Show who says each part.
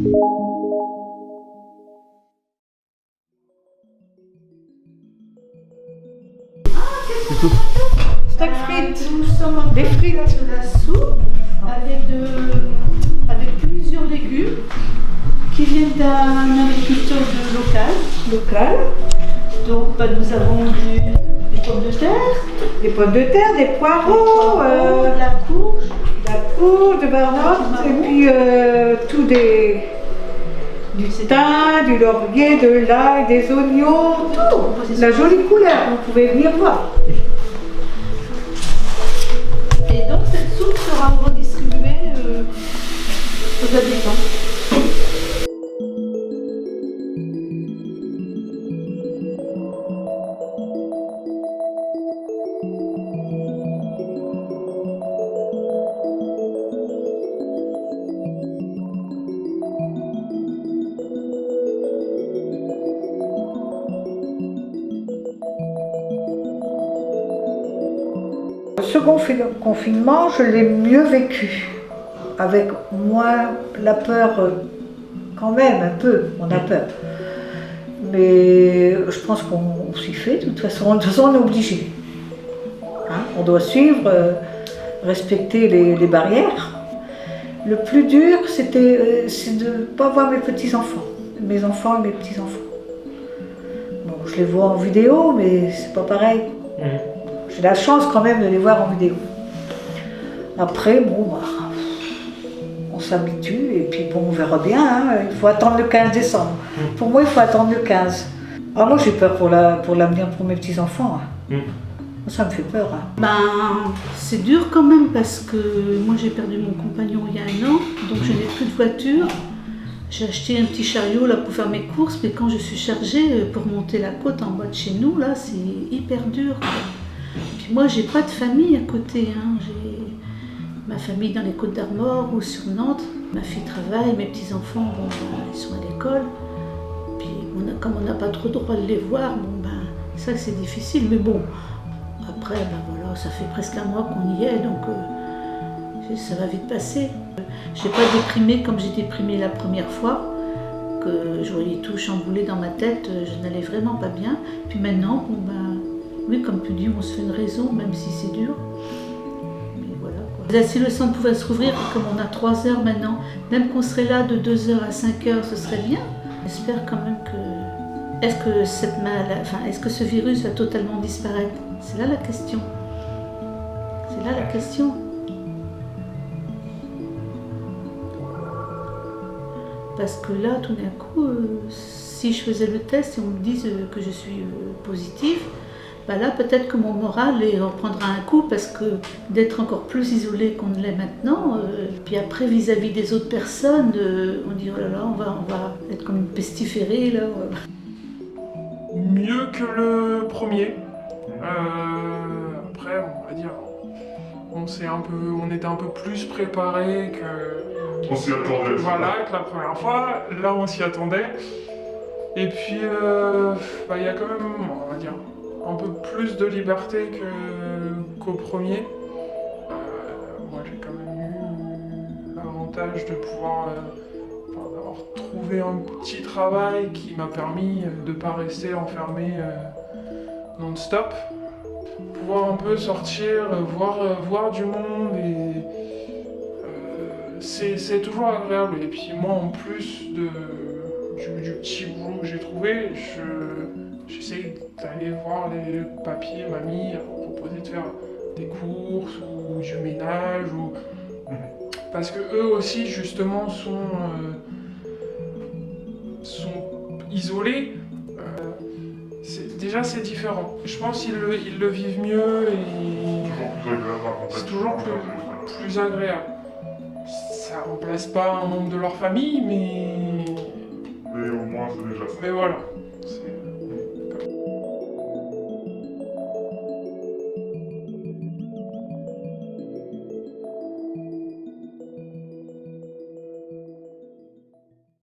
Speaker 1: C'est tout.
Speaker 2: Steak frites.
Speaker 3: Nous sommes en
Speaker 2: Des frites.
Speaker 3: de la soupe avec plusieurs légumes qui viennent d'un agriculteur local. Donc nous avons des pommes de terre,
Speaker 2: Des pommes de terre, des poireaux,
Speaker 3: la courge,
Speaker 2: la courge, de barotte, et puis du thym, du laurier, de l'ail, des oignons, tout. La jolie couleur, vous pouvez venir voir.
Speaker 3: et donc cette soupe sera redistribuée aux habitants.
Speaker 2: Le second confinement, je l'ai mieux vécu, avec moins la peur, quand même, un peu, on a peur. Mais je pense qu'on s'y fait, de toute façon on est obligé. Hein, on doit suivre, respecter les barrières. Le plus dur, c'est de ne pas voir mes petits-enfants, mes enfants et mes petits-enfants. Bon, je les vois en vidéo, mais c'est pas pareil. J'ai la chance quand même de les voir en vidéo. Après, bon, bah, on s'habitue et puis bon, on verra bien. Hein. Il faut attendre le 15 décembre. Pour moi, il faut attendre le 15. Ah, moi, j'ai peur pour l'avenir pour mes petits-enfants. Hein. Ça me fait peur. Hein.
Speaker 3: Ben, c'est dur quand même parce que moi j'ai perdu mon compagnon il y a 1 an, donc je n'ai plus de voiture. J'ai acheté un petit chariot là pour faire mes courses, mais quand je suis chargée pour monter la côte en bas de chez nous, là, c'est hyper dur. Quoi. Puis moi, j'ai pas de famille à côté. Hein. J'ai ma famille dans les Côtes d'Armor ou sur Nantes. Ma fille travaille, mes petits-enfants, bon, ben, ils sont à l'école. Puis comme on n'a pas trop le droit de les voir, bon, ben, ça c'est difficile. Mais bon, après, ben, voilà, ça fait presque 1 mois qu'on y est, donc ça va vite passer. Je n'ai pas déprimé comme j'ai déprimé la première fois, que je voyais tout chamboulé dans ma tête, je n'allais vraiment pas bien. Puis maintenant, bon, ben, oui, comme tu dis, on se fait une raison, même si c'est dur. Mais voilà, quoi. Si le centre pouvait se rouvrir, comme on a 3 heures maintenant, même qu'on serait là de 2 heures à 5 heures, ce serait bien. J'espère quand même que... Est-ce que ce virus va totalement disparaître? C'est là la question. C'est là la question. Parce que là, tout d'un coup, si je faisais le test et on me dise que je suis positive, bah là, peut-être que mon moral reprendra un coup parce que d'être encore plus isolé qu'on ne l'est maintenant, puis après, vis-à-vis des autres personnes, on dit oh là là, on va être comme une pestiférée là.
Speaker 4: Mieux que le premier. Après, on va dire, on était un peu plus préparé que.
Speaker 1: On s'y attendait.
Speaker 4: Voilà, que la première fois. Là, on s'y attendait. Et puis, il y a quand même, on va dire, un peu plus de liberté qu'au premier. Moi, j'ai quand même eu l'avantage de pouvoir d'avoir trouvé un petit travail qui m'a permis de ne pas rester enfermé non-stop. Pouvoir un peu sortir, voir du monde, et c'est toujours agréable. Et puis moi, en plus du petit boulot que j'ai trouvé, j'essaie d'aller voir les papiers, mamie, proposer de faire des courses ou du ménage, parce que eux aussi justement sont isolés. Déjà c'est différent. Je pense qu'ils le vivent mieux et c'est toujours plus agréable. Ça remplace pas un membre de leur famille, mais
Speaker 1: au moins c'est déjà ça.
Speaker 4: Mais voilà.